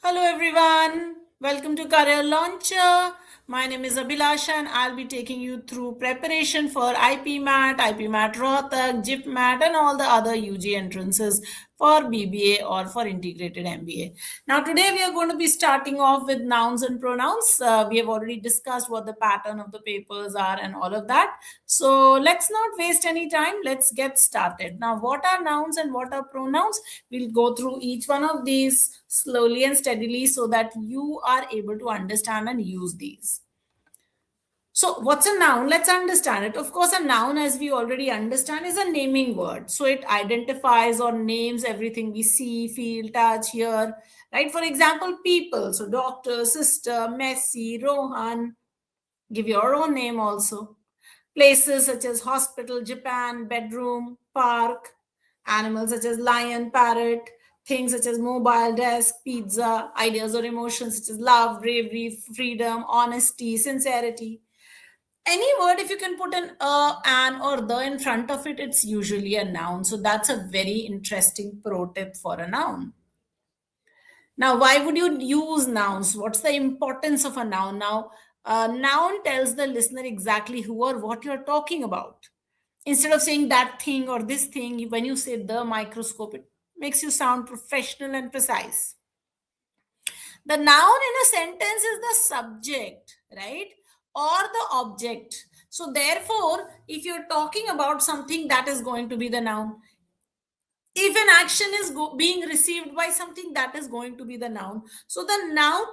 Hello everyone, welcome to Career Launcher. My name is Abhilasha and I'll be taking you through preparation for IPMAT, IPMAT Rohtak, JIPMAT and all the other UG entrances for BBA or for integrated MBA. Now today we are going to be starting off with nouns and pronouns. We have already discussed what the pattern of the papers are and all of that. So let's not waste any time. Let's get started. Now what are nouns and what are pronouns? We'll go through each one of these slowly and steadily so that you are able to understand and use these. So, what's a noun? Let's understand it. Of course, a noun, as we already understand, is a naming word. So, it identifies or names everything we see, feel, touch, hear, right? For example, people. So, doctor, sister, Messi, Rohan. Give your own name also. Places such as hospital, Japan, bedroom, park, animals such as lion, parrot, things such as mobile, desk, pizza, ideas or emotions such as love, bravery, freedom, honesty, sincerity. Any word, if you can put an an, or the in front of it, it's usually a noun. So that's a very interesting pro tip for a noun. Now, why would you use nouns? What's the importance of a noun? Now, a noun tells the listener exactly who or what you're talking about. Instead of saying that thing or this thing, when you say the microscope, it makes you sound professional and precise. The noun in a sentence is the subject, right? Or the object. So, therefore, if you're talking about something, that is going to be the noun. If an action is being received by something, that is going to be the noun. So, the noun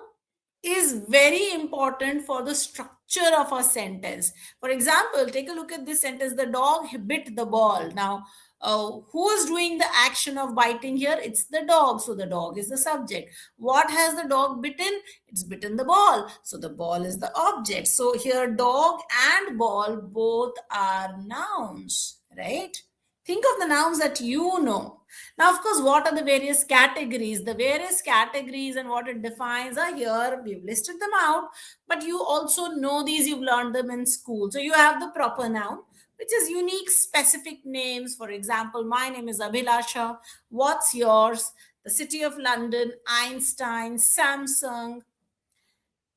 is very important for the structure of a sentence. For example, take a look at this sentence: the dog bit the ball. Now, who is doing the action of biting here? It's the dog. So the dog is the subject. What has the dog bitten? It's bitten the ball. So the ball is the object. So here, dog and ball both are nouns, right? Think of the nouns that you know. Now, of course, what are the various categories? The various categories and what it defines are here. We've listed them out, but you also know these, you've learned them in school. So you have the proper noun, which is unique, specific names. For example, my name is Abhilasha. What's yours? The City of London, Einstein, Samsung.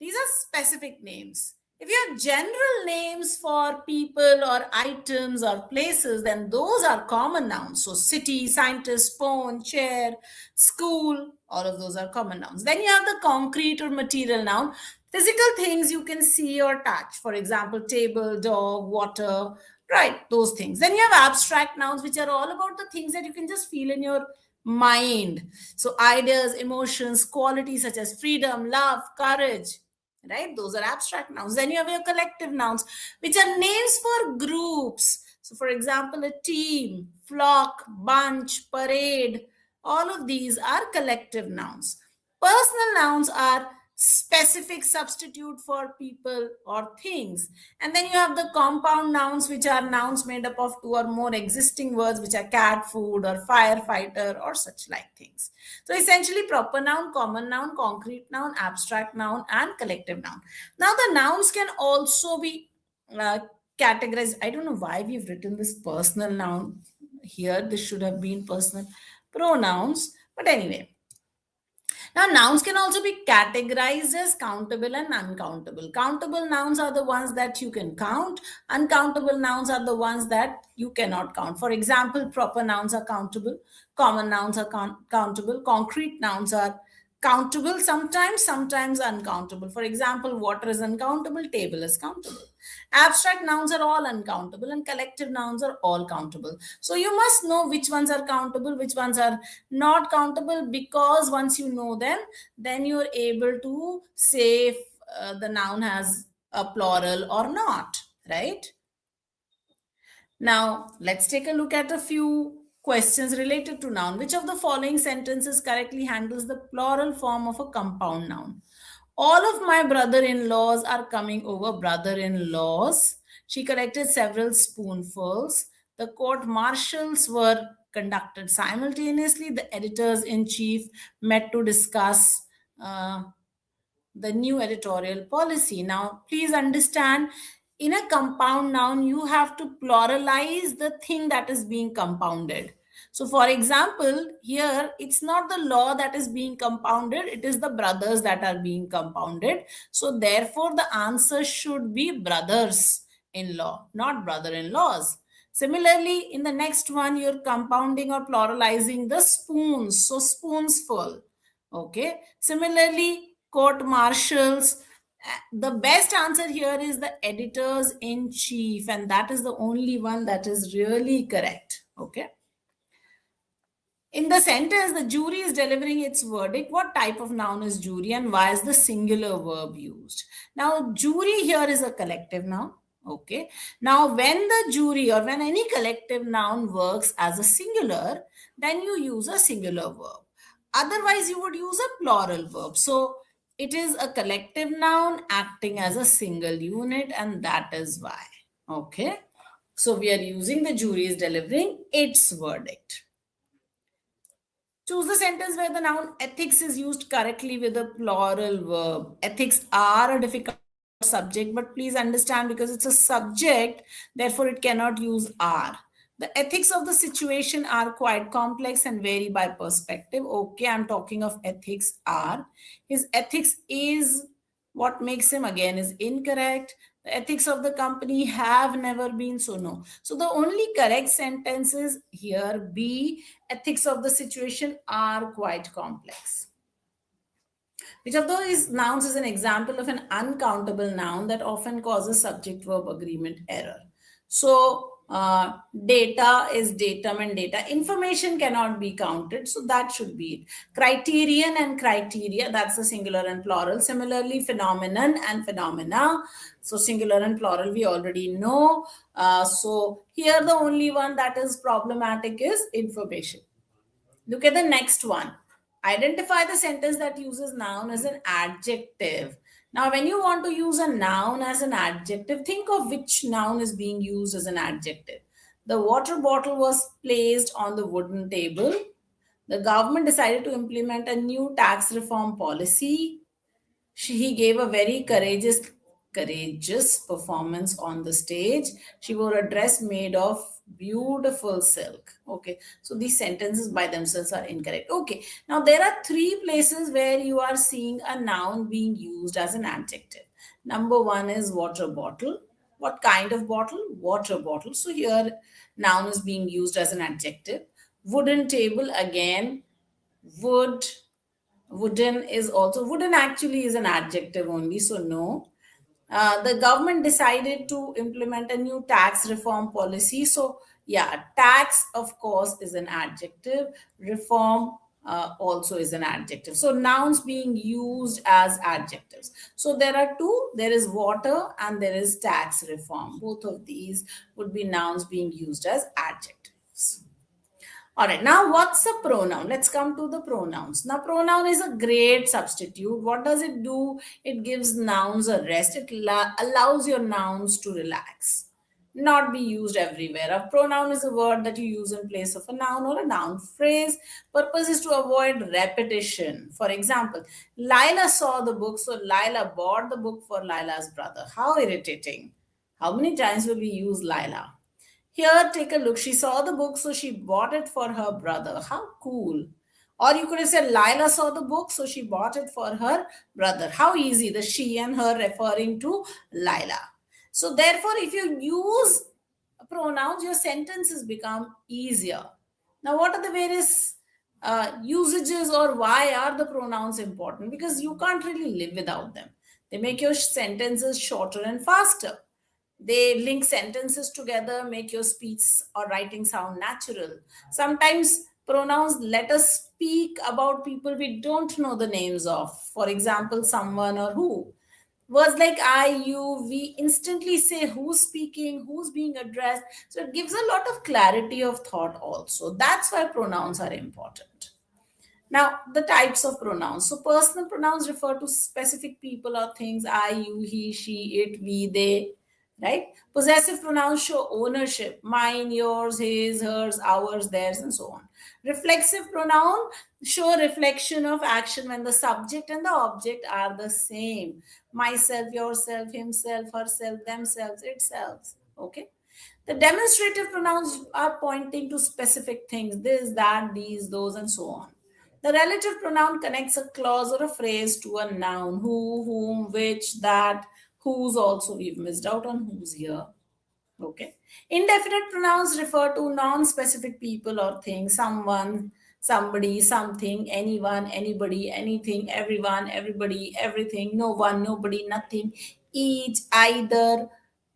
These are specific names. If you have general names for people or items or places, then those are common nouns. So, city, scientist, phone, chair, school, all of those are common nouns. Then you have the concrete or material noun, physical things you can see or touch. For example, table, dog, water, right? Those things. Then you have abstract nouns, which are all about the things that you can just feel in your mind. So, ideas, emotions, qualities such as freedom, love, courage, right? Those are abstract nouns. Then you have your collective nouns, which are names for groups. So, for example, a team, flock, bunch, parade, all of these are collective nouns. Personal nouns are specific substitute for people or things. And then you have the compound nouns, which are nouns made up of two or more existing words, which are cat, food, or firefighter, or such like things. So essentially, proper noun, common noun, concrete noun, abstract noun, and collective noun. Now, the nouns can also be categorized. I don't know why we've written this personal noun here. This should have been personal pronouns. But anyway, now, nouns can also be categorized as countable and uncountable. Countable nouns are the ones that you can count. Uncountable nouns are the ones that you cannot count. For example, proper nouns are countable. Common nouns are countable. Concrete nouns are countable sometimes, sometimes uncountable. For example, water is uncountable, table is countable. Abstract nouns are all uncountable and collective nouns are all countable. So you must know which ones are countable, which ones are not countable, because once you know them, then you're able to say if the noun has a plural or not, right? Now, let's take a look at a few questions related to noun. Which of the following sentences correctly handles the plural form of a compound noun? All of my brother-in-laws are coming over. Brother-in-laws. She collected several spoonfuls. The court martials were conducted simultaneously. The editors-in-chief met to discuss the new editorial policy. Now, please understand, in a compound noun, you have to pluralize the thing that is being compounded. So for example, here it's not the law that is being compounded, it is the brothers that are being compounded. So therefore the answer should be brothers in law, not brother-in-laws. Similarly, in the next one, you're compounding or pluralizing the spoons. So spoonsful. Okay. Similarly, court martials. The best answer here is the editors in chief, and that is the only one that is really correct. Okay. In the sentence, the jury is delivering its verdict. What type of noun is jury and why is the singular verb used? Now, jury here is a collective noun. Okay. Now, when the jury or when any collective noun works as a singular, then you use a singular verb. Otherwise, you would use a plural verb. So, it is a collective noun acting as a single unit, and that is why. Okay. So, we are using the jury is delivering its verdict. Choose the sentence where the noun ethics is used correctly with a plural verb. Ethics are a difficult subject, but please understand because it's a subject, therefore it cannot use are. The ethics of the situation are quite complex and vary by perspective. Okay, I'm talking of ethics are. His ethics is what makes him again is incorrect. The ethics of the company have never been, so no. So the only correct sentence is here B, ethics of the situation are quite complex. Which of those nouns is an example of an uncountable noun that often causes subject verb agreement error? So, data is datum and data. Information cannot be counted, so that should be it. Criterion and criteria, that's the singular and plural. Similarly, phenomenon and phenomena. So, singular and plural, we already know. So, here the only one that is problematic is information. Look at the next one. Identify the sentence that uses noun as an adjective. Now, when you want to use a noun as an adjective, think of which noun is being used as an adjective. The water bottle was placed on the wooden table. The government decided to implement a new tax reform policy. He gave a very courageous performance on the stage. She wore a dress made of beautiful silk. Okay, so these sentences by themselves are incorrect. Okay, now there are three places where you are seeing a noun being used as an adjective. Number one is water bottle. What kind of bottle? Water bottle. So here noun is being used as an adjective. Wooden table, again, wood. Wooden is also, wooden actually is an adjective only, so no. The government decided to implement a new tax reform policy. So, yeah, tax, of course, is an adjective. Reform also is an adjective. So, nouns being used as adjectives. So, there are two, there is water and there is tax reform. Both of these would be nouns being used as adjectives. All right, now what's a pronoun? Let's come to the pronouns. Now, pronoun is a great substitute. What does it do? It gives nouns a rest. It allows your nouns to relax, not be used everywhere. A pronoun is a word that you use in place of a noun or a noun phrase. Purpose is to avoid repetition. For example, Lila saw the book, so Lila bought the book for Lila's brother. How irritating. How many times will we use Lila? Here, take a look. She saw the book, so she bought it for her brother. How cool. Or you could have said, Lila saw the book, so she bought it for her brother. How easy, the she and her referring to Lila. So, therefore, if you use pronouns, your sentences become easier. Now, what are the various usages or why are the pronouns important? Because you can't really live without them. They make your sentences shorter and faster. They link sentences together, make your speech or writing sound natural. Sometimes pronouns let us speak about people we don't know the names of. For example, someone or who. Words like I, you, we instantly say who's speaking, who's being addressed. So it gives a lot of clarity of thought also. That's why pronouns are important. Now, the types of pronouns. So, personal pronouns refer to specific people or things I, you, he, she, it, we, they, right? Possessive pronouns show ownership mine, yours, his, hers, ours, theirs, and so on. Reflexive pronoun show reflection of action when the subject and the object are the same. Myself, yourself, himself, herself, themselves, itself. Okay. The demonstrative pronouns are pointing to specific things, this, that, these, those, and so on. The relative pronoun connects a clause or a phrase to a noun, who, whom, which, that, whose also. We've missed out on whose here. Okay. Indefinite pronouns refer to non-specific people or things, someone, somebody, something, anyone, anybody, anything, everyone, everybody, everything, no one, nobody, nothing, each, either,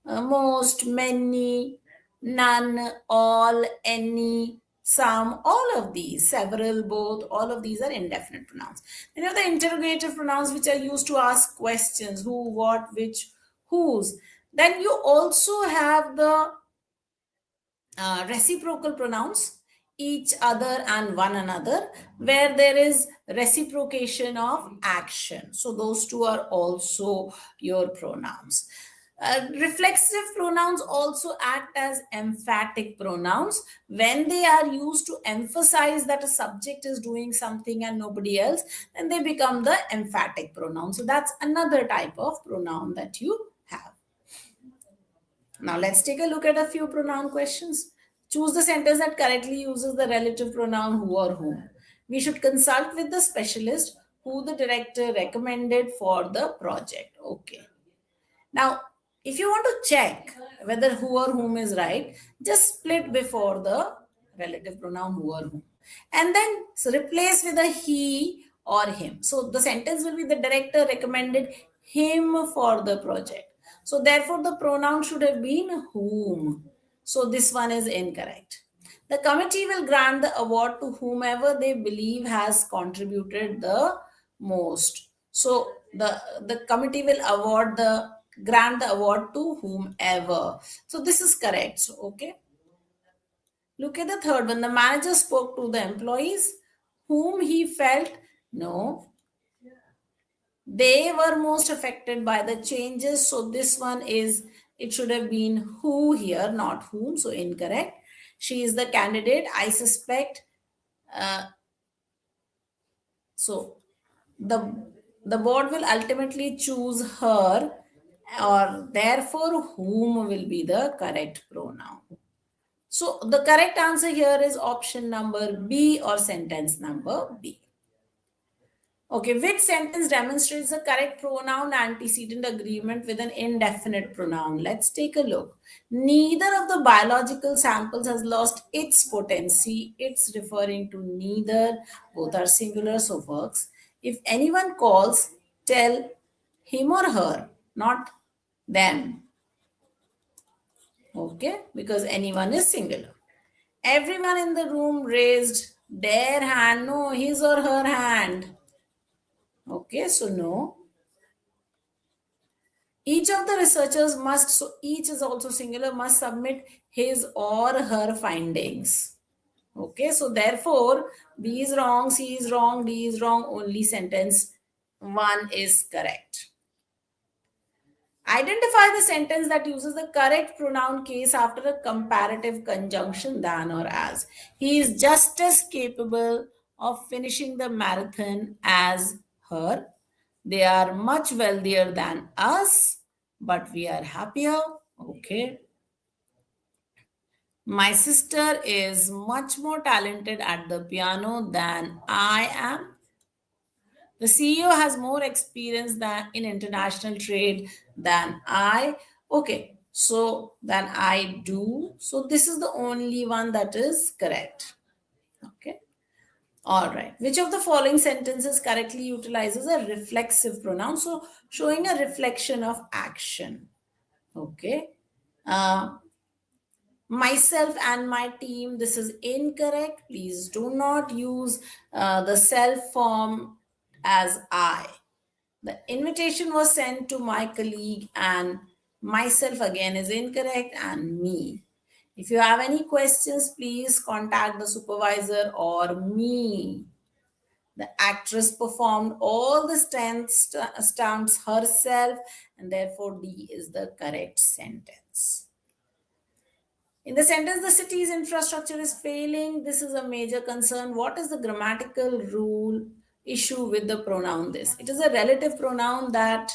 most, many, none, all, any, some, all of these, several, both, all of these are indefinite pronouns. Then you have the interrogative pronouns, which are used to ask questions, who, what, which, whose. Then you also have the reciprocal pronouns, each other and one another, where there is reciprocation of action. So those two are also your pronouns. Reflexive pronouns also act as emphatic pronouns when they are used to emphasize that a subject is doing something and nobody else, then they become the emphatic pronoun. So that's another type of pronoun that you have. Now let's take a look at a few pronoun questions. Choose the sentence that correctly uses the relative pronoun who or whom. We should consult with the specialist who the director recommended for the project. Okay. Now, if you want to check whether who or whom is right, just split before the relative pronoun who or whom. And then replace with a he or him. So the sentence will be the director recommended him for the project. So therefore the pronoun should have been whom. So this one is incorrect. The committee will grant the award to whomever they believe has contributed the most. So the committee will grant the award to whomever. So this is correct. So okay. Look at the third one. The manager spoke to the employees whom he felt no. They were most affected by the changes. So this one is, it should have been who here, not whom. So incorrect. She is the candidate. I suspect. So the board will ultimately choose her, or therefore whom will be the correct pronoun. So the correct answer here is option number B, or sentence number B. Okay, which sentence demonstrates the correct pronoun antecedent agreement with an indefinite pronoun? Let's take a look. Neither of the biological samples has lost its potency. It's referring to neither. Both are singular, so works. If anyone calls, tell him or her, not them. Okay, because anyone is singular. Everyone in the room raised their hand, no, his or her hand. Okay, so no. Each of the researchers must, so each is also singular, must submit his or her findings. Okay, so therefore, B is wrong, C is wrong, D is wrong, only sentence 1 is correct. Identify the sentence that uses the correct pronoun case after a comparative conjunction than or as. He is just as capable of finishing the marathon as her. They are much wealthier than us, but we are happier. Okay. My sister is much more talented at the piano than I am. The CEO has more experience than in international trade than I. Okay, so than I do. So this is the only one that is correct. Okay. All right. Which of the following sentences correctly utilizes a reflexive pronoun? So showing a reflection of action. Okay. Myself and my team, this is incorrect. Please do not use the self form as I. The invitation was sent to my colleague, and myself again is incorrect, and me. If you have any questions, please contact the supervisor or me. The actress performed all the stunts herself, and therefore D is the correct sentence. In the sentence, the city's infrastructure is failing. This is a major concern. What is the grammatical rule issue with the pronoun this? It is a relative pronoun that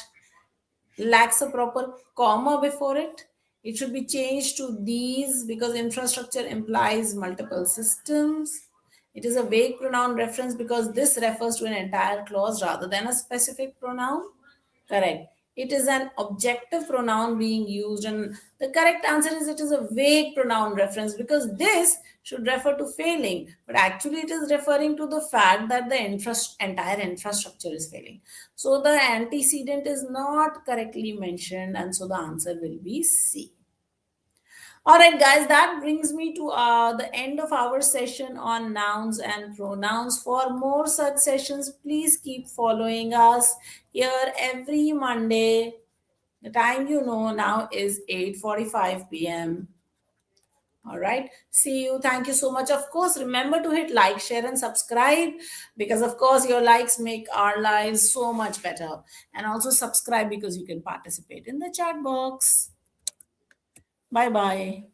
lacks a proper comma before it. It should be changed to these because infrastructure implies multiple systems. It is a vague pronoun reference because this refers to an entire clause rather than a specific pronoun. Correct. It is an objective pronoun being used, and the correct answer is it is a vague pronoun reference because this should refer to failing, but actually it is referring to the fact that the entire infrastructure is failing. So the antecedent is not correctly mentioned, and so the answer will be C. All right, guys, that brings me to the end of our session on nouns and pronouns. For more such sessions, please keep following us here every Monday. The time you know now is 8:45 p.m. All right. See you. Thank you so much. Of course, remember to hit like, share, and subscribe because, of course, your likes make our lives so much better. And also subscribe because you can participate in the chat box. Bye bye.